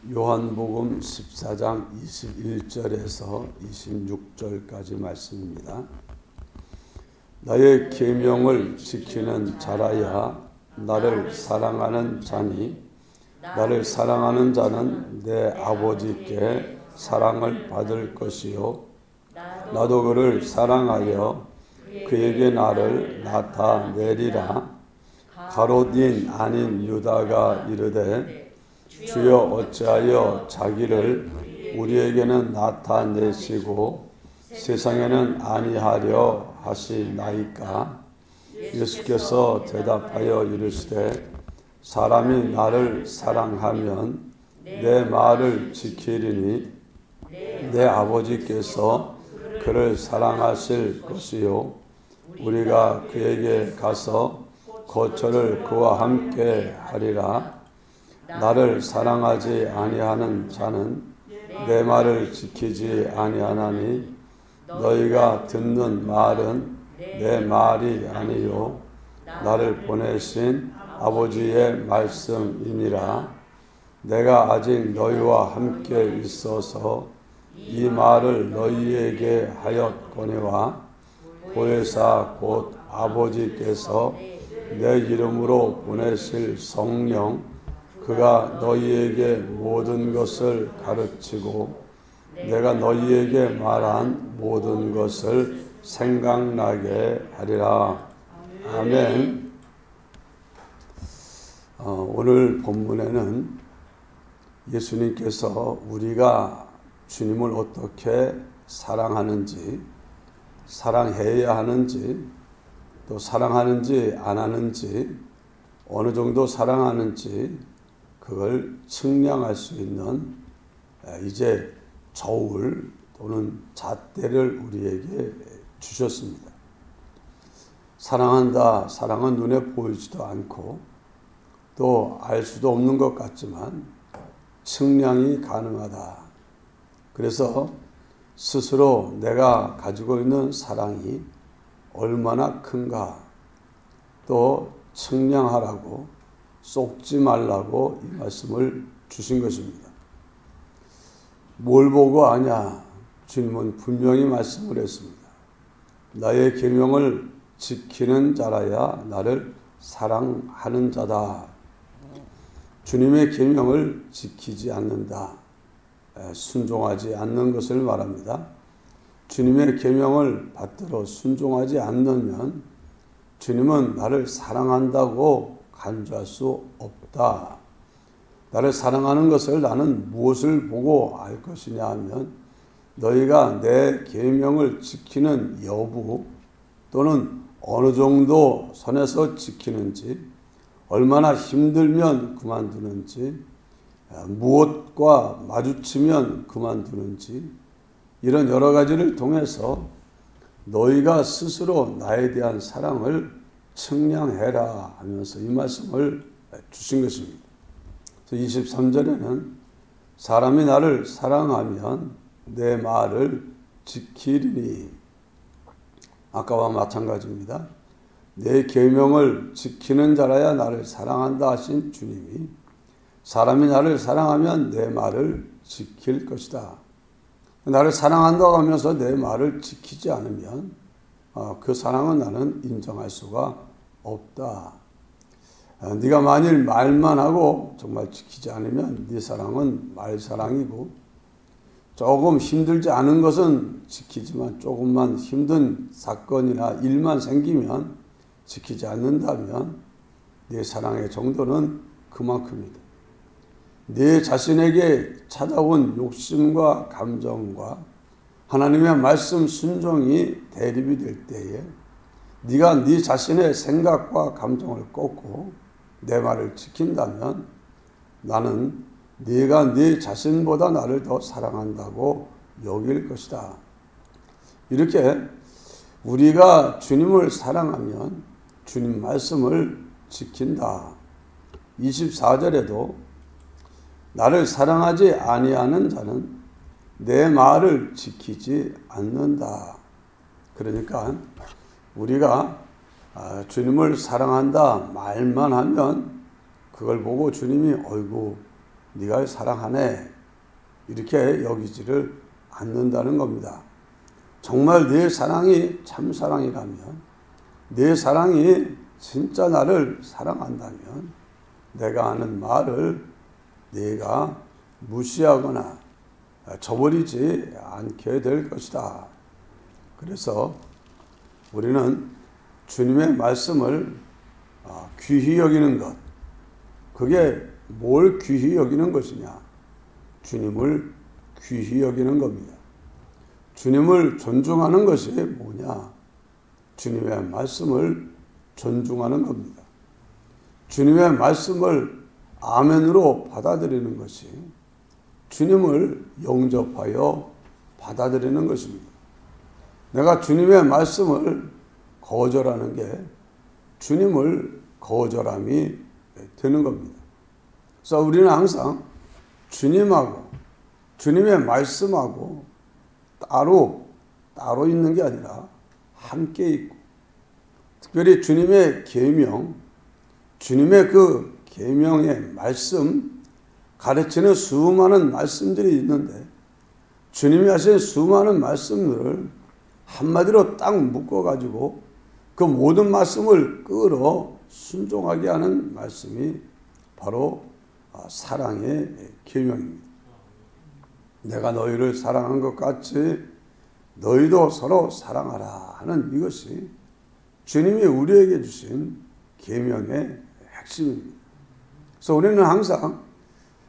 요한복음 14장 21절에서 26절까지 말씀입니다. 나의 계명을 지키는 자라야 나를 사랑하는 자니 나를 사랑하는 자는 내 아버지께 사랑을 받을 것이요 나도 그를 사랑하여 그에게 나를 나타내리라. 가롯인 아닌 유다가 이르되 주여 어찌하여 자기를 우리에게는 나타내시고 세상에는 아니하려 하시나이까. 예수께서 대답하여 이르시되 사람이 나를 사랑하면 내 말을 지키리니 내 아버지께서 그를 사랑하실 것이요 우리가 그에게 가서 거처를 그와 함께 하리라. 나를 사랑하지 아니하는 자는 내 말을 지키지 아니하나니 너희가 듣는 말은 내 말이 아니요 나를 보내신 아버지의 말씀이니라. 내가 아직 너희와 함께 있어서 이 말을 너희에게 하였거니와 보혜사 곧 아버지께서 내 이름으로 보내실 성령 그가 너희에게 모든 것을 가르치고 내가 너희에게 말한 모든 것을 생각나게 하리라. 아멘. 오늘 본문에는 예수님께서 우리가 주님을 어떻게 사랑하는지, 사랑해야 하는지, 또 사랑하는지 안 하는지, 어느 정도 사랑하는지 그걸 측량할 수 있는 이제 저울 또는 잣대를 우리에게 주셨습니다. 사랑한다. 사랑은 눈에 보이지도 않고 또 알 수도 없는 것 같지만 측량이 가능하다. 그래서 스스로 내가 가지고 있는 사랑이 얼마나 큰가 또 측량하라고 속지 말라고 이 말씀을 주신 것입니다. 뭘 보고 아냐? 주님은 분명히 말씀을 했습니다. 나의 계명을 지키는 자라야 나를 사랑하는 자다. 주님의 계명을 지키지 않는다. 순종하지 않는 것을 말합니다. 주님의 계명을 받들어 순종하지 않으면 주님은 나를 사랑한다고 간주할 수 없다. 나를 사랑하는 것을 나는 무엇을 보고 알 것이냐 하면 너희가 내 계명을 지키는 여부 또는 어느 정도 선에서 지키는지 얼마나 힘들면 그만두는지 무엇과 마주치면 그만두는지 이런 여러 가지를 통해서 너희가 스스로 나에 대한 사랑을 측량해라 하면서 이 말씀을 주신 것입니다. 23절에는 사람이 나를 사랑하면 내 말을 지키리니 아까와 마찬가지입니다. 내 계명을 지키는 자라야 나를 사랑한다 하신 주님이 사람이 나를 사랑하면 내 말을 지킬 것이다. 나를 사랑한다고 하면서 내 말을 지키지 않으면 그 사랑은 나는 인정할 수가 없다. 네가 만일 말만 하고 정말 지키지 않으면 네 사랑은 말사랑이고 조금 힘들지 않은 것은 지키지만 조금만 힘든 사건이나 일만 생기면 지키지 않는다면 네 사랑의 정도는 그만큼이다. 네 자신에게 찾아온 욕심과 감정과 하나님의 말씀 순종이 대립이 될 때에 네가 네 자신의 생각과 감정을 꺾고 내 말을 지킨다면 나는 네가 네 자신보다 나를 더 사랑한다고 여길 것이다. 이렇게 우리가 주님을 사랑하면 주님 말씀을 지킨다. 24절에도 나를 사랑하지 아니하는 자는 내 말을 지키지 않는다. 그러니까 우리가 주님을 사랑한다 말만 하면 그걸 보고 주님이 어이구 네가 사랑하네 이렇게 여기지를 않는다는 겁니다. 정말 내 사랑이 참 사랑이라면, 내 사랑이 진짜 나를 사랑한다면 내가 하는 말을 네가 무시하거나 저버리지 않게 될 것이다. 그래서 우리는 주님의 말씀을 귀히 여기는 것, 그게 뭘 귀히 여기는 것이냐? 주님을 귀히 여기는 겁니다. 주님을 존중하는 것이 뭐냐? 주님의 말씀을 존중하는 겁니다. 주님의 말씀을 아멘으로 받아들이는 것이 주님을 영접하여 받아들이는 것입니다. 내가 주님의 말씀을 거절하는 게 주님을 거절함이 되는 겁니다. 그래서 우리는 항상 주님하고 주님의 말씀하고 따로 있는 게 아니라 함께 있고, 특별히 주님의 계명, 주님의 그 계명의 말씀, 가르치는 수많은 말씀들이 있는데 주님이 하신 수많은 말씀들을 한마디로 딱 묶어가지고 그 모든 말씀을 끌어 순종하게 하는 말씀이 바로 사랑의 계명입니다. 내가 너희를 사랑한 것 같이 너희도 서로 사랑하라 하는 이것이 주님이 우리에게 주신 계명의 핵심입니다. 그래서 우리는 항상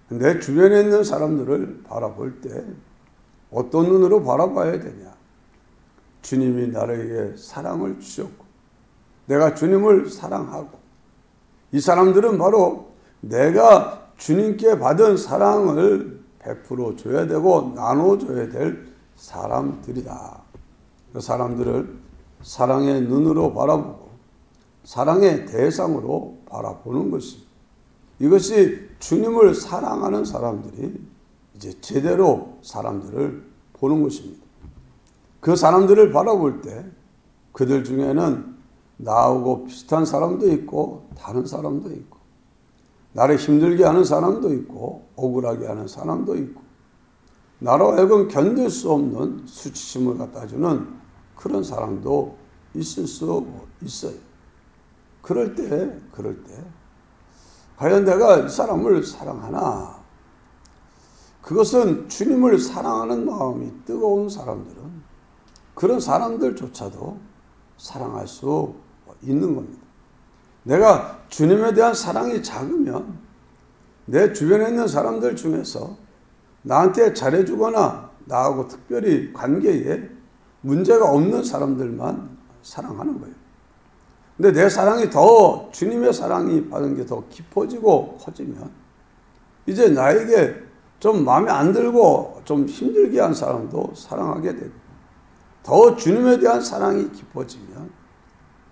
내 주변에 있는 사람들을 바라볼 때 어떤 눈으로 바라봐야 되냐? 주님이 나에게 사랑을 주셨고 내가 주님을 사랑하고, 이 사람들은 바로 내가 주님께 받은 사랑을 베풀어 줘야 되고 나눠줘야 될 사람들이다. 그 사람들을 사랑의 눈으로 바라보고 사랑의 대상으로 바라보는 것입니다. 이것이 주님을 사랑하는 사람들이 이제 제대로 사람들을 보는 것입니다. 그 사람들을 바라볼 때 그들 중에는 나하고 비슷한 사람도 있고 다른 사람도 있고, 나를 힘들게 하는 사람도 있고 억울하게 하는 사람도 있고, 나로 하여금 견딜 수 없는 수치심을 갖다 주는 그런 사람도 있을 수 있어요. 그럴 때 과연 내가 이 사람을 사랑하나? 그것은 주님을 사랑하는 마음이 뜨거운 사람들은 그런 사람들조차도 사랑할 수 있는 겁니다. 내가 주님에 대한 사랑이 작으면 내 주변에 있는 사람들 중에서 나한테 잘해주거나 나하고 특별히 관계에 문제가 없는 사람들만 사랑하는 거예요. 근데 내 사랑이 더, 주님의 사랑이 받은 게 더 깊어지고 커지면 이제 나에게 좀 마음에 안 들고 좀 힘들게 한 사람도 사랑하게 되고, 더 주님에 대한 사랑이 깊어지면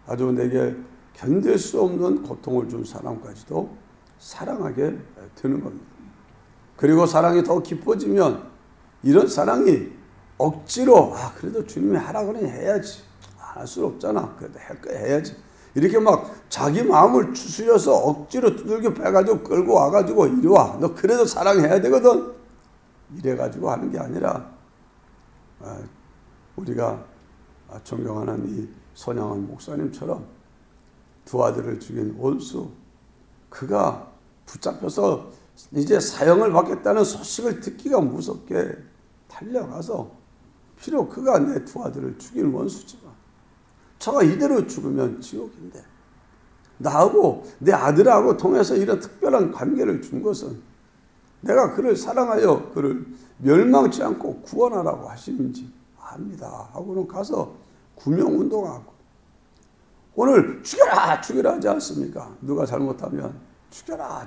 아주 내게 견딜 수 없는 고통을 준 사람까지도 사랑하게 되는 겁니다. 그리고 사랑이 더 깊어지면 이런 사랑이 억지로 그래도 주님이 하라 그러니 해야지, 안 할 수 없잖아, 그래도 할 거 해야지, 이렇게 막 자기 마음을 추스려서 억지로 두들겨 패가지고 끌고 와가지고 이리 와, 너 그래도 사랑해야 되거든, 이래가지고 하는 게 아니라 우리가 존경하는 이 손양원 목사님처럼 두 아들을 죽인 원수, 그가 붙잡혀서 이제 사형을 받겠다는 소식을 듣기가 무섭게 달려가서, 비록 그가 내 두 아들을 죽인 원수지만 저가 이대로 죽으면 지옥인데 나하고 내 아들하고 통해서 이런 특별한 관계를 준 것은 내가 그를 사랑하여 그를 멸망치 않고 구원하라고 하시는지 압니다 하고는 가서 구명운동하고, 오늘 죽여라 하지 않습니까? 누가 잘못하면 죽여라.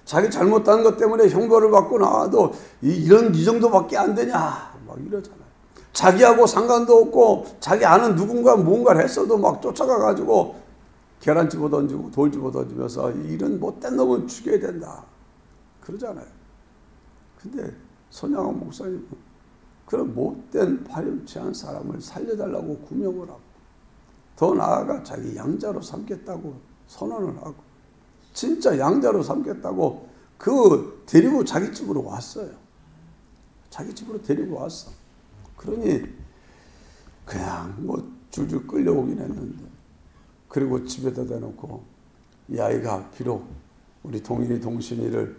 자기 잘못한 것 때문에 형벌을 받고 나와도 이 정도밖에 안 되냐 막 이러잖아요. 자기하고 상관도 없고 자기 아는 누군가 뭔가를 했어도 막 쫓아가가지고 계란 집어던지고 돌 집어던지면서 이런 못된 놈은 죽여야 된다 그러잖아요. 근데 손양원 목사님은 그런 못된 파렴치한 사람을 살려달라고 구명을 하고, 더 나아가 자기 양자로 삼겠다고 선언을 하고, 진짜 양자로 삼겠다고 데리고 자기 집으로 왔어요. 자기 집으로 데리고 왔어. 그러니 그냥 뭐 줄줄 끌려오긴 했는데, 그리고 집에다 대놓고 이 아이가 비록 우리 동인이 동신이를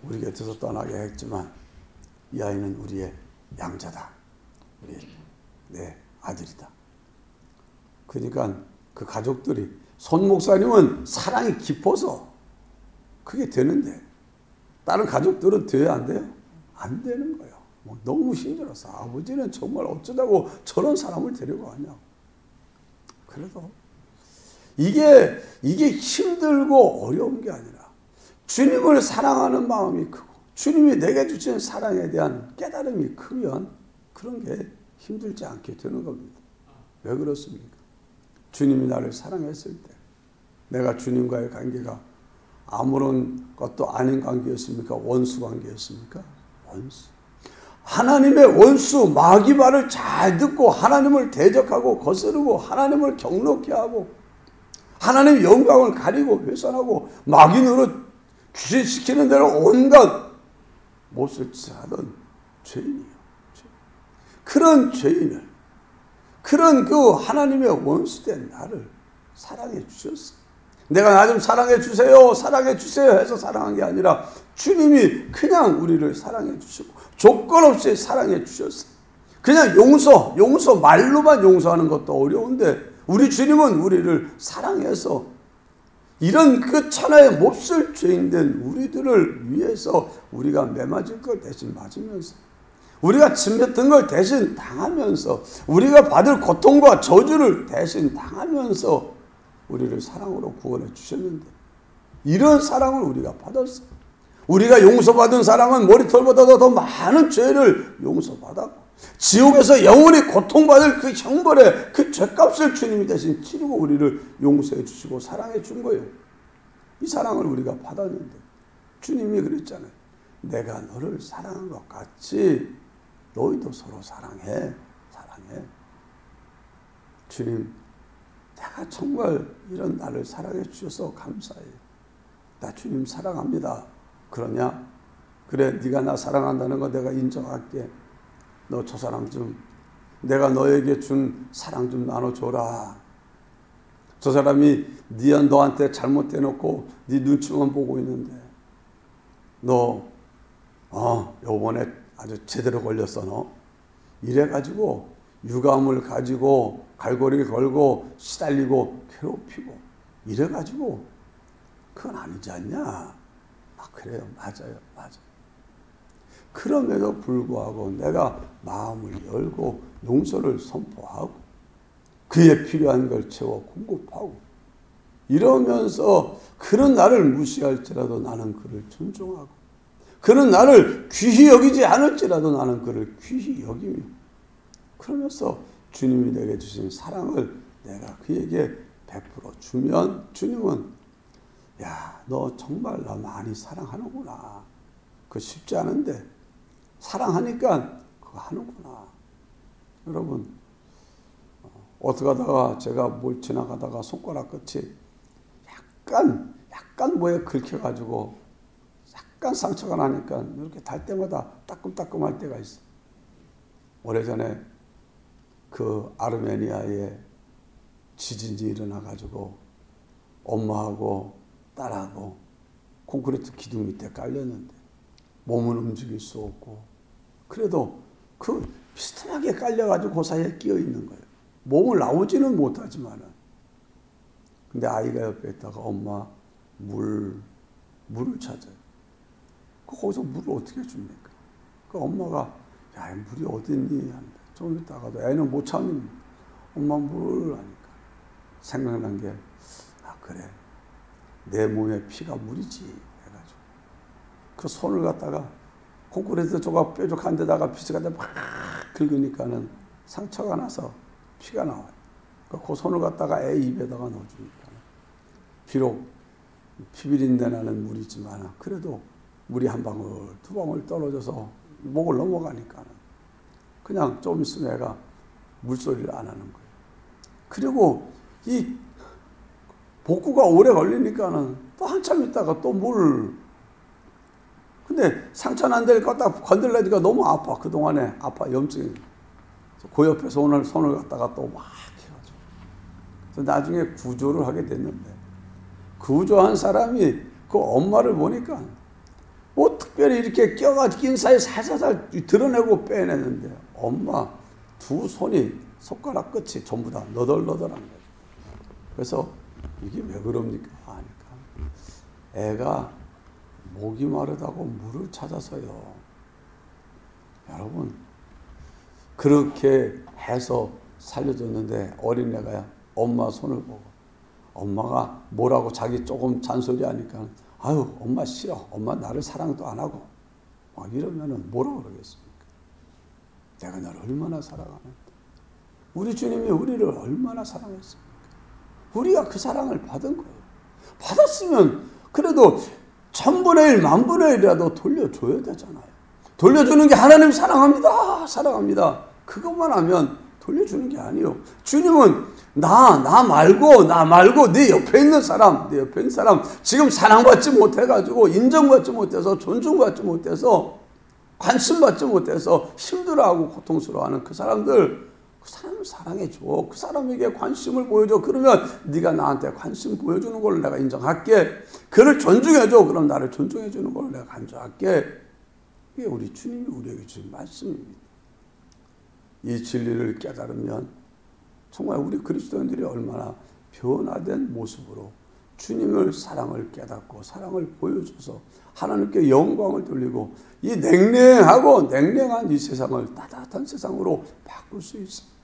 우리 곁에서 떠나게 했지만 이 아이는 우리의 양자다. 내 아들이다. 그러니까 그 가족들이, 손 목사님은 사랑이 깊어서 그게 되는데 다른 가족들은 돼야 안 돼요? 안 되는 거예요. 너무 힘들어서 아버지는 정말 어쩌다고 저런 사람을 데려가냐고. 그래도 이게 힘들고 어려운 게 아니라 주님을 사랑하는 마음이 크고 주님이 내게 주신 사랑에 대한 깨달음이 크면 그런 게 힘들지 않게 되는 겁니다. 왜 그렇습니까? 주님이 나를 사랑했을 때 내가 주님과의 관계가 아무런 것도 아닌 관계였습니까? 원수 관계였습니까? 원수. 하나님의 원수 마귀 말을 잘 듣고 하나님을 대적하고 거스르고 하나님을 경록케 하고 하나님의 영광을 가리고 훼손하고 마귀 노릇 귀신시키는 대로 온갖 못을 하던 죄인이요. 그런 죄인을, 그런 그 하나님의 원수된 나를 사랑해 주셨어. 내가 나 좀 사랑해 주세요, 사랑해 주세요 해서 사랑한 게 아니라 주님이 그냥 우리를 사랑해 주시고 조건 없이 사랑해 주셨어. 그냥 용서 말로만 용서하는 것도 어려운데 우리 주님은 우리를 사랑해서 이런 그 천하의 몹쓸 죄인된 우리들을 위해서 우리가 매맞을 걸 대신 맞으면서 우리가 침뱉은 걸 대신 당하면서 우리가 받을 고통과 저주를 대신 당하면서 우리를 사랑으로 구원해 주셨는데 이런 사랑을 우리가 받았어. 우리가 용서받은 사랑은 머리털보다도 더 많은 죄를 용서받았고 지옥에서 영원히 고통받을 그 형벌의 그 죄값을 주님이 대신 치르고 우리를 용서해 주시고 사랑해 준 거예요. 이 사랑을 우리가 받았는데 주님이 그랬잖아요. 내가 너를 사랑한 것 같이 너희도 서로 사랑해. 주님, 내가 정말 이런 나를 사랑해 주셔서 감사해요. 나 주님 사랑합니다. 그러냐? 그래, 네가 나 사랑한다는 거 내가 인정할게. 너 저 사람 좀, 내가 너에게 준 사랑 좀 나눠줘라. 저 사람이 너한테 잘못해놓고 네 눈치만 보고 있는데 너 요번에 아주 제대로 걸렸어. 너 이래가지고 유감을 가지고 갈고리를 걸고 시달리고 괴롭히고 이래가지고 그건 아니지 않냐? 그래요. 맞아요. 그럼에도 불구하고 내가 마음을 열고 용서를 선포하고 그에 필요한 걸 채워 공급하고 이러면서 그런 나를 무시할지라도 나는 그를 존중하고 그는 나를 귀히 여기지 않을지라도 나는 그를 귀히 여기며 그러면서 주님이 내게 주신 사랑을 내가 그에게 베풀어 주면 주님은 야, 너 정말 나 많이 사랑하는구나. 그거 쉽지 않은데 사랑하니까 그거 하는구나. 여러분 어떻게 하다가 제가 뭘 지나가다가 손가락 끝이 약간 뭐에 긁혀가지고 약간 상처가 나니까 이렇게 달 때마다 따끔따끔할 때가 있어. 오래전에 그 아르메니아에 지진이 일어나가지고 엄마하고 딸하고 콘크리트 기둥 밑에 깔렸는데 몸은 움직일 수 없고 그래도 그 비슷하게 깔려가지고 그 사이에 끼어 있는 거예요. 몸을 나오지는 못하지만은. 근데 아이가 옆에 있다가 엄마 물을 찾아요. 거기서 물을 어떻게 줍니까? 그 엄마가 야, 물이 어디 있니? 하는데 좀 있다가도 애는 못 참니 엄마 물을 하니까 생각난 게 그래. 내 몸에 피가 물이지 해가지고 그 손을 갖다가 콘크리트 조각 뾰족한 데다가 비스가다 막 긁으니까는 상처가 나서 피가 나와요. 그 손을 갖다가 애 입에다가 넣어주니까 비록 피비린내 나는 물이지만 그래도 물이 한 방울 두 방울 떨어져서 목을 넘어가니까는 그냥 좀 있으면 애가 물소리를 안 하는 거예요. 그리고 이 복구가 오래 걸리니까는 또 한참 있다가 또 물 근데 상처는 안 될 것 같다 건들려니까 너무 아파. 그동안에 아파. 염증이. 그 옆에서 오늘 손을 갖다가 또 막 해가지고. 그래서 나중에 구조를 하게 됐는데, 구조한 사람이 그 엄마를 보니까 뭐 특별히 이렇게 껴가지고 낀 사이에 살살살 드러내고 빼내는데, 엄마 두 손이 손가락 끝이 전부 다 너덜너덜한 거예요. 그래서 이게 왜 그럽니까? 하니까 애가 목이 마르다고 물을 찾아서요. 여러분, 그렇게 해서 살려줬는데 어린애가 엄마 손을 보고 엄마가 뭐라고 자기 조금 잔소리하니까 아유 엄마 싫어. 엄마 나를 사랑도 안 하고 막 이러면은 뭐라고 그러겠습니까? 내가 나를 얼마나 사랑하는데. 우리 주님이 우리를 얼마나 사랑했습니까? 우리가 그 사랑을 받은 거예요. 받았으면 그래도 1000분의 1, 10,000분의 1이라도 돌려줘야 되잖아요. 돌려주는 게 하나님 사랑합니다. 사랑합니다. 그것만 하면 돌려주는 게 아니에요. 주님은 나 말고 네 옆에 있는 사람, 지금 사랑받지 못해가지고 인정받지 못해서 존중받지 못해서 관심받지 못해서 힘들어하고 고통스러워하는 그 사람을 사랑해줘. 그 사람에게 관심을 보여줘. 그러면 네가 나한테 관심 보여주는 걸로 내가 인정할게. 그를 존중해줘. 그럼 나를 존중해주는 걸로 내가 간주할게. 이게 우리 주님이 우리에게 주신 말씀입니다. 이 진리를 깨달으면 정말 우리 그리스도인들이 얼마나 변화된 모습으로 주님을 사랑을 깨닫고 사랑을 보여줘서 하나님께 영광을 돌리고 이 냉랭한 이 세상을 따뜻한 세상으로 바꿀 수 있습니다.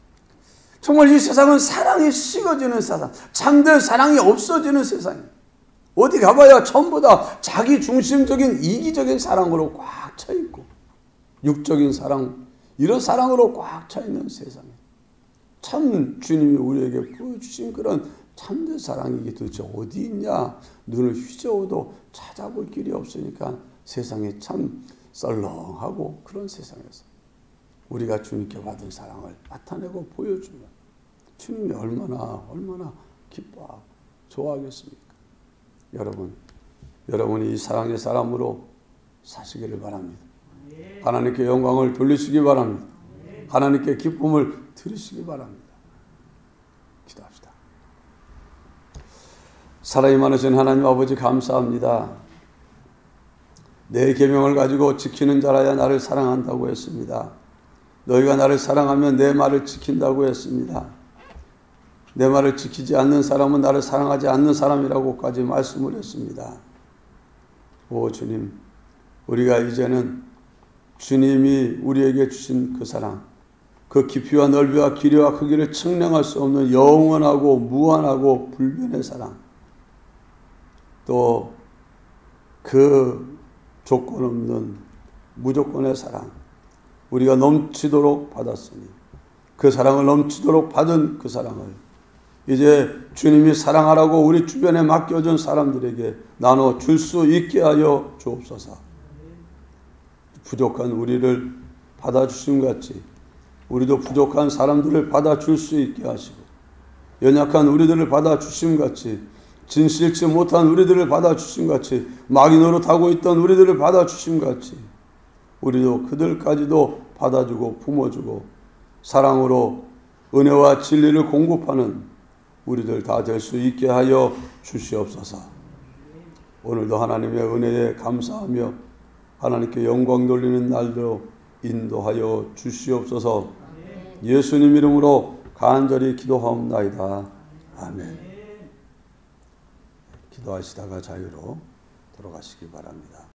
정말 이 세상은 사랑이 식어지는 세상, 참된 사랑이 없어지는 세상입니다. 어디 가봐야 전부 다 자기 중심적인 이기적인 사랑으로 꽉 차 있고 육적인 사랑, 이런 사랑으로 꽉 차 있는 세상이에요. 참 주님이 우리에게 보여주신 그런 참된 사랑이 이게 도대체 어디 있냐? 눈을 휘저어도 찾아볼 길이 없으니까 세상에 참 썰렁하고 그런 세상에서 우리가 주님께 받은 사랑을 나타내고 보여주면 주님이 얼마나 기뻐하고 좋아하겠습니까? 여러분이 이 사랑의 사람으로 사시기를 바랍니다. 하나님께 영광을 돌리시기 바랍니다. 하나님께 기쁨을 드리시기 바랍니다. 기도합시다. 사랑이 많으신 하나님 아버지 감사합니다. 내 계명을 가지고 지키는 자라야 나를 사랑한다고 했습니다. 너희가 나를 사랑하면 내 말을 지킨다고 했습니다. 내 말을 지키지 않는 사람은 나를 사랑하지 않는 사람이라고까지 말씀을 했습니다. 오 주님, 우리가 이제는 주님이 우리에게 주신 그 사랑, 그 깊이와 넓이와 길이와 크기를 측량할 수 없는 영원하고 무한하고 불변의 사랑, 또 그 조건 없는 무조건의 사랑, 우리가 넘치도록 받았으니 그 사랑을 넘치도록 받은 그 사랑을 이제 주님이 사랑하라고 우리 주변에 맡겨준 사람들에게 나눠 줄 수 있게 하여 주옵소서. 부족한 우리를 받아주심 같이 우리도 부족한 사람들을 받아줄 수 있게 하시고, 연약한 우리들을 받아주심 같이, 진실치 못한 우리들을 받아주심 같이, 마귀 노릇하고 있던 우리들을 받아주심 같이 우리도 그들까지도 받아주고 품어주고 사랑으로 은혜와 진리를 공급하는 우리들 다 될 수 있게 하여 주시옵소서. 오늘도 하나님의 은혜에 감사하며 하나님께 영광 돌리는 날로 인도하여 주시옵소서. 예수님 이름으로 간절히 기도하옵나이다. 아멘. 기도하시다가 자유로 돌아가시기 바랍니다.